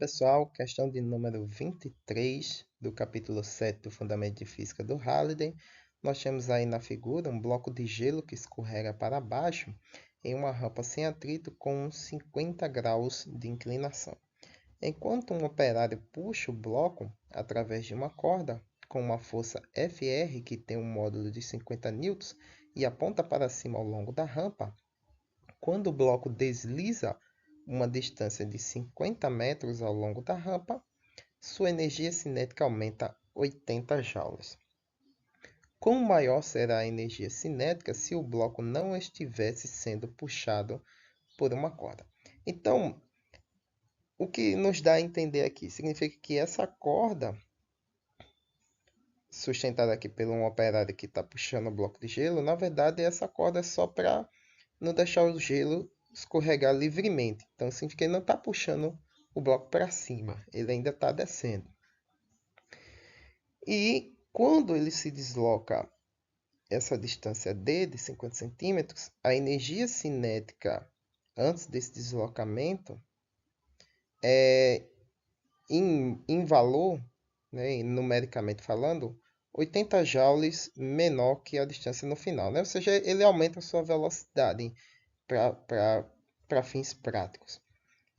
pessoal, questão de número 23 do capítulo 7 do Fundamento de Física do Halliday. Nós temos aí na figura um bloco de gelo que escorrega para baixo em uma rampa sem atrito com 50 graus de inclinação. Enquanto um operário puxa o bloco através de uma corda com uma força Fr que tem um módulo de 50 newtons e aponta para cima ao longo da rampa, quando o bloco desliza uma distância de 50 metros ao longo da rampa, sua energia cinética aumenta 80 joules. Quão maior será a energia cinética se o bloco não estivesse sendo puxado por uma corda? Então, o que nos dá a entender aqui? Significa que essa corda, sustentada aqui por um operário que está puxando o bloco de gelo, na verdade essa corda é só para não deixar o gelo escorregar livremente. Então, significa que ele não está puxando o bloco para cima, ele ainda está descendo. E quando ele se desloca essa distância d de 50 centímetros, a energia cinética antes desse deslocamento é, em valor, né, numericamente falando, 80 joules menor que a distância no final. Né? Ou seja, ele aumenta a sua velocidade para fins práticos.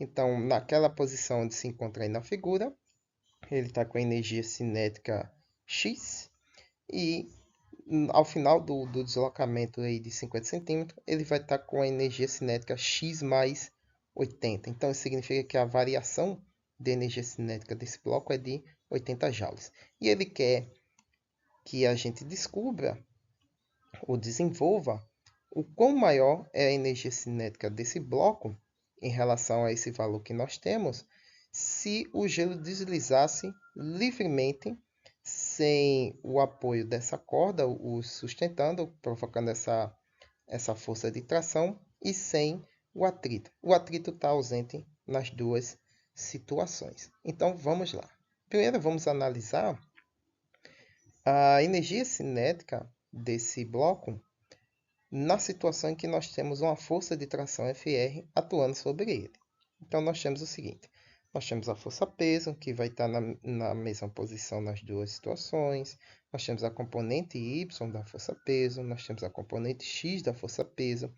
Então, naquela posição onde se encontra aí na figura, ele está com a energia cinética X e ao final do deslocamento aí de 50 centímetros, ele vai estar com a energia cinética X mais 80. Então, isso significa que a variação de energia cinética desse bloco é de 80 joules. E ele quer que a gente descubra ou desenvolva o quão maior é a energia cinética desse bloco em relação a esse valor que nós temos, se o gelo deslizasse livremente, sem o apoio dessa corda, o sustentando, provocando essa força de tração, e sem o atrito. O atrito está ausente nas duas situações. Então, vamos lá. Primeiro, vamos analisar a energia cinética desse bloco na situação em que nós temos uma força de tração Fr atuando sobre ele. Então, nós temos o seguinte. Nós temos a força-peso, que vai estar na mesma posição nas duas situações. Nós temos a componente Y da força-peso. Nós temos a componente X da força-peso.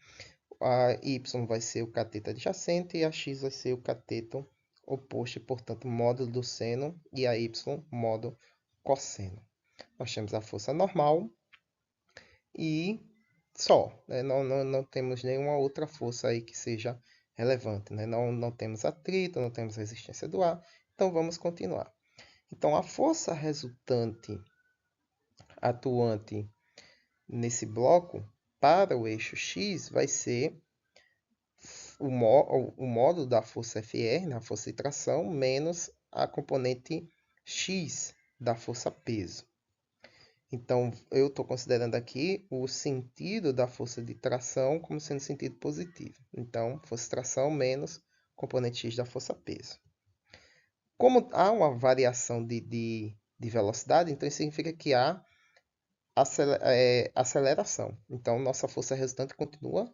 A Y vai ser o cateto adjacente e a X vai ser o cateto oposto, e, portanto, módulo do seno, e a Y, módulo cosseno. Nós temos a força normal e só, né? Não temos nenhuma outra força aí que seja relevante, né? Não temos atrito, não temos resistência do ar, então vamos continuar. Então, a força resultante atuante nesse bloco para o eixo X vai ser o módulo da força Fr, né? A força de tração, menos a componente X da força peso. Então, eu estou considerando aqui o sentido da força de tração como sendo sentido positivo. Então, força de tração menos componente X da força peso. Como há uma variação de velocidade, então isso significa que há aceleração. Então, nossa força resultante continua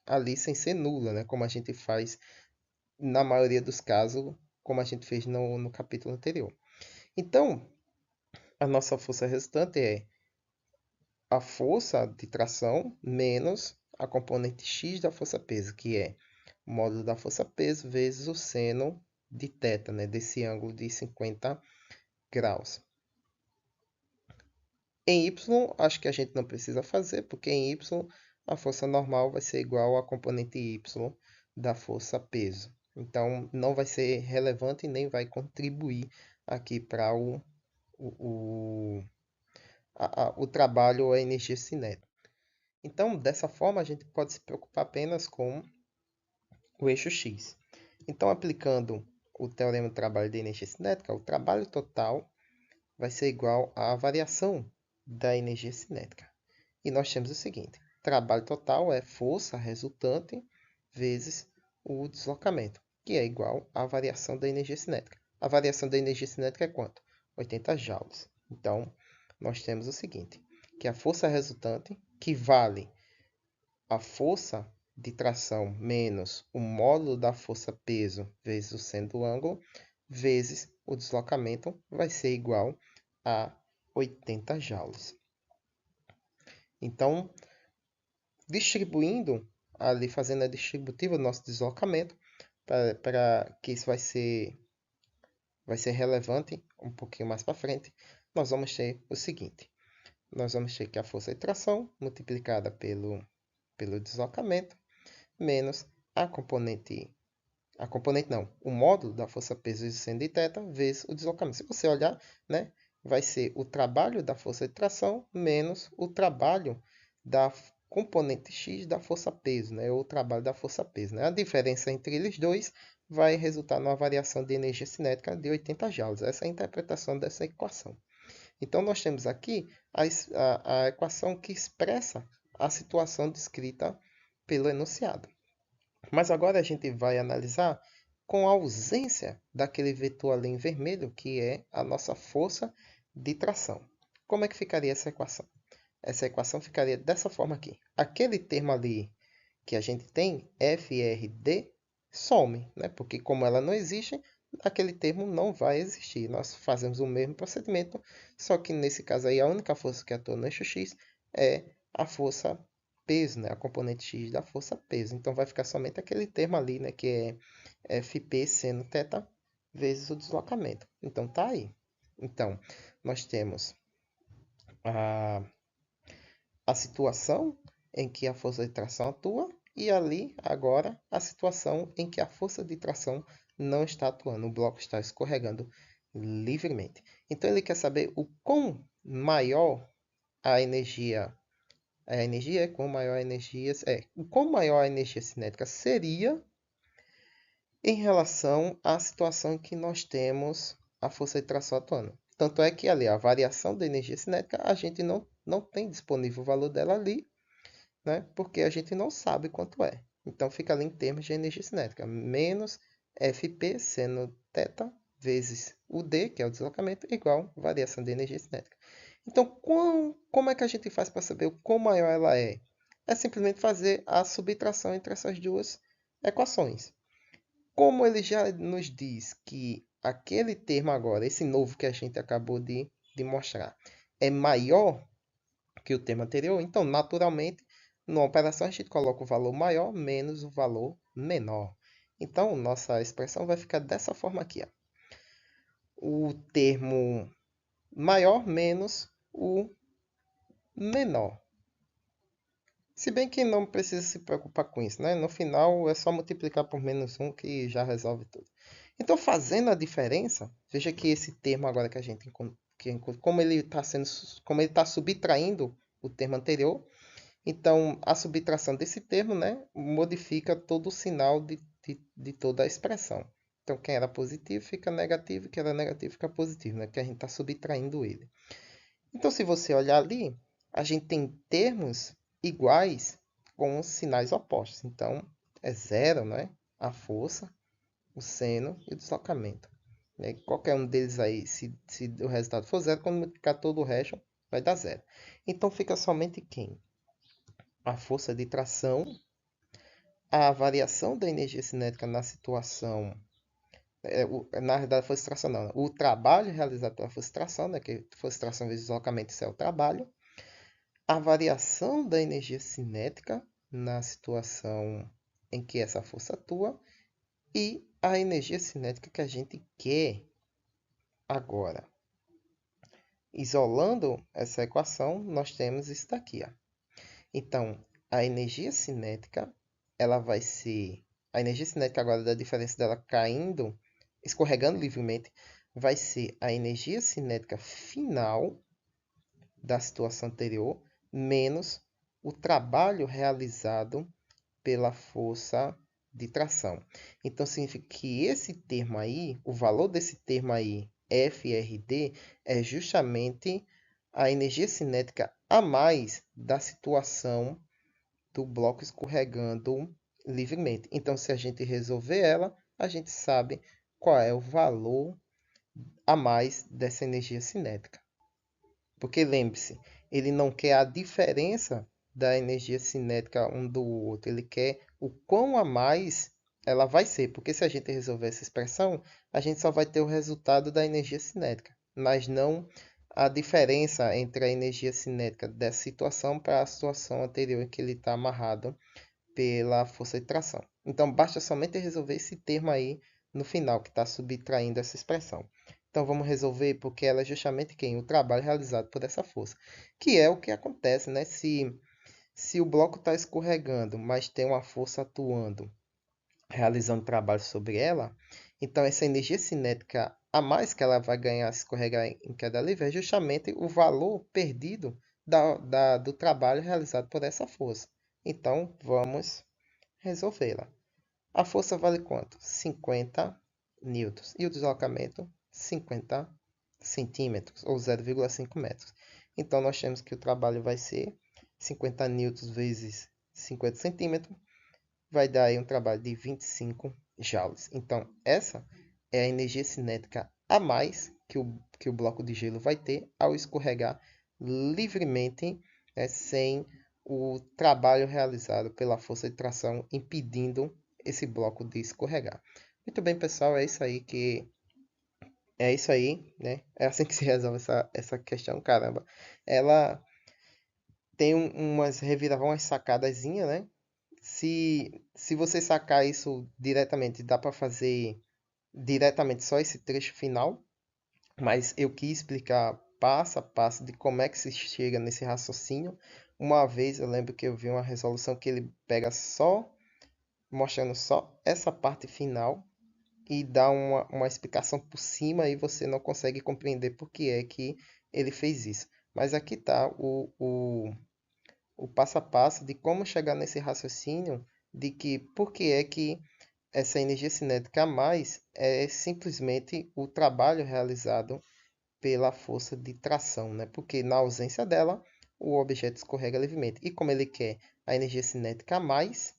ali sem ser nula, né? Como a gente faz na maioria dos casos, como a gente fez no capítulo anterior. Então, a nossa força resultante é a força de tração menos a componente X da força-peso, que é o módulo da força-peso vezes o seno de θ, né, desse ângulo de 50 graus. Em Y, acho que a gente não precisa fazer, porque em Y a força normal vai ser igual à componente Y da força-peso. Então, não vai ser relevante e nem vai contribuir aqui para o trabalho ou a energia cinética. Então, dessa forma, a gente pode se preocupar apenas com o eixo X. Então, aplicando o teorema do trabalho de energia cinética, o trabalho total vai ser igual à variação da energia cinética. E nós temos o seguinte: trabalho total é força resultante vezes o deslocamento, que é igual à variação da energia cinética. A variação da energia cinética é quanto? 80 joules. Então, nós temos o seguinte, que a força resultante, que vale a força de tração menos o módulo da força-peso vezes o seno do ângulo, vezes o deslocamento vai ser igual a 80 joules. Então, distribuindo, ali fazendo a distributiva do nosso deslocamento, para que isso vai ser relevante um pouquinho mais para frente, nós vamos ter o seguinte. Nós vamos ter que a força de tração multiplicada pelo deslocamento, menos a componente não, o módulo da força peso exercendo de θ vezes o deslocamento. Se você olhar, né, vai ser o trabalho da força de tração menos o trabalho da componente x da força peso, né, ou o trabalho da força peso. Né? A diferença entre eles dois vai resultar numa variação de energia cinética de 80 joules. Essa é a interpretação dessa equação. Então, nós temos aqui a equação que expressa a situação descrita pelo enunciado. Mas agora a gente vai analisar com a ausência daquele vetor ali em vermelho, que é a nossa força de tração. Como é que ficaria essa equação? Essa equação ficaria dessa forma aqui. Aquele termo ali que a gente tem, FRD, some, né? Porque como ela não existe, aquele termo não vai existir. Nós fazemos o mesmo procedimento, só que nesse caso aí a única força que atua no eixo X é a força peso, né? A componente X da força peso. Então vai ficar somente aquele termo ali, né? Que é Fp seno θ vezes o deslocamento. Então tá aí. Então nós temos a situação em que a força de tração atua e ali agora a situação em que a força de tração não está atuando, o bloco está escorregando livremente. Então ele quer saber o quão maior a energia o quão maior a energia cinética seria em relação à situação em que nós temos a força de tração atuando. Tanto é que ali a variação da energia cinética a gente não tem disponível o valor dela ali, né? Porque a gente não sabe quanto é. Então fica ali em termos de energia cinética, menos Fp seno θ vezes o d, que é o deslocamento, igual variação de energia cinética. Então, como é que a gente faz para saber o quão maior ela é? É simplesmente fazer a subtração entre essas duas equações. Como ele já nos diz que aquele termo agora, esse novo que a gente acabou de mostrar, é maior que o termo anterior, então, naturalmente, na operação a gente coloca o valor maior menos o valor menor. Então, nossa expressão vai ficar dessa forma aqui. Ó. O termo maior menos o menor. Se bem que não precisa se preocupar com isso, né? No final é só multiplicar por menos 1 que já resolve tudo. Então, fazendo a diferença, veja que esse termo agora que a gente como ele está subtraindo o termo anterior, então a subtração desse termo, né, modifica todo o sinal de toda a expressão. Então, quem era positivo fica negativo, quem era negativo fica positivo, né? Porque a gente está subtraindo ele. Então, se você olhar ali, a gente tem termos iguais com sinais opostos. Então, é zero, né? A força, o seno e o deslocamento. E qualquer um deles aí, se o resultado for zero, quando multiplicar todo o resto, vai dar zero. Então, fica somente quem? A força de tração, a variação da energia cinética na situação na verdade, força de tração não. O trabalho realizado pela força de tração, né, que força de tração vezes deslocamento, isso é o trabalho. A variação da energia cinética na situação em que essa força atua e a energia cinética que a gente quer agora. Isolando essa equação, nós temos isso daqui. Ó. Então, a energia cinética, ela vai ser... A energia cinética agora da diferença dela caindo, escorregando livremente, vai ser a energia cinética final da situação anterior, menos o trabalho realizado pela força de tração. Então, significa que esse termo aí, o valor desse termo aí, FRD, é justamente a energia cinética a mais da situação do bloco escorregando livremente. Então, se a gente resolver ela, a gente sabe qual é o valor a mais dessa energia cinética. Porque lembre-se, ele não quer a diferença da energia cinética um do outro, ele quer o quão a mais ela vai ser, porque se a gente resolver essa expressão, a gente só vai ter o resultado da energia cinética, mas não a diferença entre a energia cinética dessa situação para a situação anterior em que ele está amarrado pela força de tração. Então, basta somente resolver esse termo aí no final, que está subtraindo essa expressão. Então, vamos resolver porque ela é justamente quem? O trabalho realizado por essa força. Que é o que acontece, né? Se o bloco está escorregando, mas tem uma força atuando, realizando trabalho sobre ela, então essa energia cinética a mais que ela vai ganhar se escorregar em queda livre é justamente o valor perdido do trabalho realizado por essa força. Então, vamos resolvê-la. A força vale quanto? 50 newtons. E o deslocamento? 50 centímetros, ou 0,5 metros. Então, nós temos que o trabalho vai ser 50 newtons vezes 50 centímetros, vai dar aí um trabalho de 25 joules. Então, essa é a energia cinética a mais que o bloco de gelo vai ter ao escorregar livremente, né, sem o trabalho realizado pela força de tração impedindo esse bloco de escorregar. Muito bem, pessoal, é isso aí, né? É assim que se resolve essa questão, caramba. Ela tem umas reviravoltas, umas sacadazinhas, né? Se você sacar isso diretamente, dá para fazer diretamente só esse trecho final, mas eu quis explicar passo a passo de como é que se chega nesse raciocínio. Uma vez eu lembro que eu vi uma resolução que ele pega só, mostrando só essa parte final e dá uma explicação por cima e você não consegue compreender por que é que ele fez isso. Mas aqui está o passo a passo de como chegar nesse raciocínio de que por que é que essa energia cinética a mais é simplesmente o trabalho realizado pela força de tração, né? Porque na ausência dela, o objeto escorrega livremente. E como ele quer a energia cinética a mais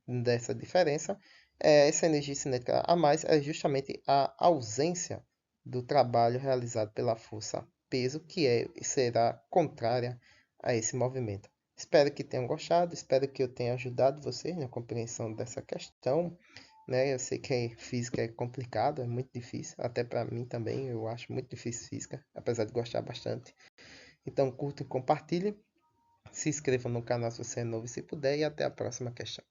dessa diferença, essa energia cinética a mais é justamente a ausência do trabalho realizado pela força peso, que será contrária a esse movimento. Espero que tenham gostado, espero que eu tenha ajudado vocês na compreensão dessa questão, né? Eu sei que física é complicado, é muito difícil, até para mim também, eu acho muito difícil física, apesar de gostar bastante. Então, curta e compartilhe, se inscreva no canal se você é novo e se puder, e até a próxima questão.